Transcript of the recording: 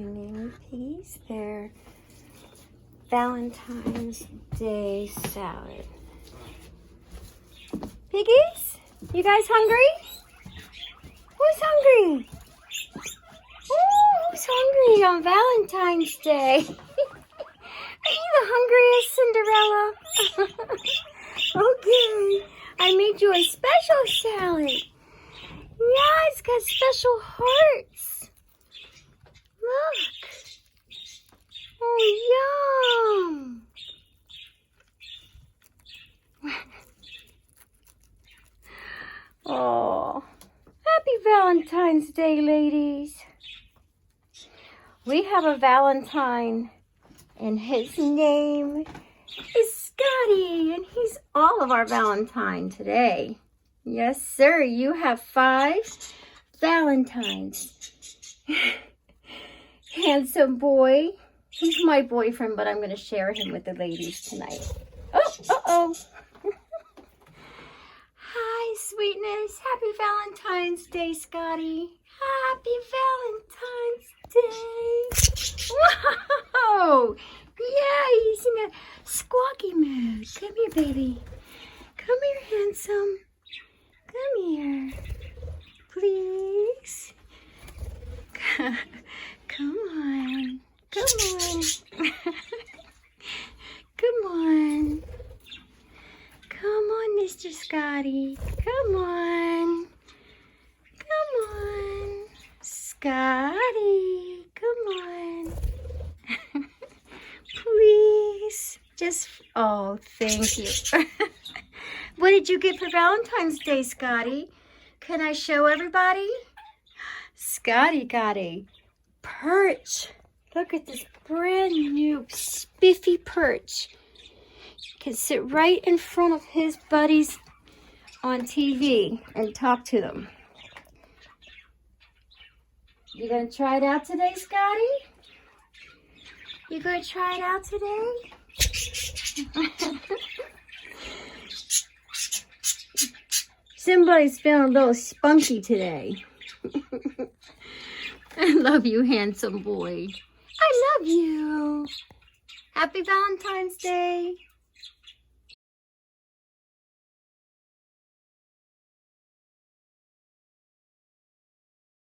bringing Piggies their Valentine's Day salad. Piggies, you guys hungry? Who's hungry? Oh, who's hungry on Valentine's Day? Are you the hungriest, Cinderella? Okay, I made you a special salad. Yeah, it's got special hearts. Look. Oh, yum. Oh, happy Valentine's Day, ladies. We have a Valentine, and his name is Scotty, and he's all of our Valentine today. Yes, sir, you have 5 Valentines. Handsome boy. He's my boyfriend, but I'm going to share him with the ladies tonight. Oh, uh-oh. Hi, sweetness. Happy Valentine's Day, Scotty. Happy Valentine's Day. Whoa. Yeah, he's in a squawky mood. Come here, baby. Come here, handsome. Come here. Please. Come on. Come on. Come on. Come on, Mr. Scotty. Come on. Come on. Scotty. Come on. Please. Oh, thank you. What did you get for Valentine's Day, Scotty? Can I show everybody? Scotty got a perch. Look at this brand new spiffy perch. Can sit right in front of his buddies on TV and talk to them. You gonna try it out today, Scotty? You gonna try it out today? Somebody's feeling a little spunky today. I love you, handsome boy. I love you. Happy Valentine's Day.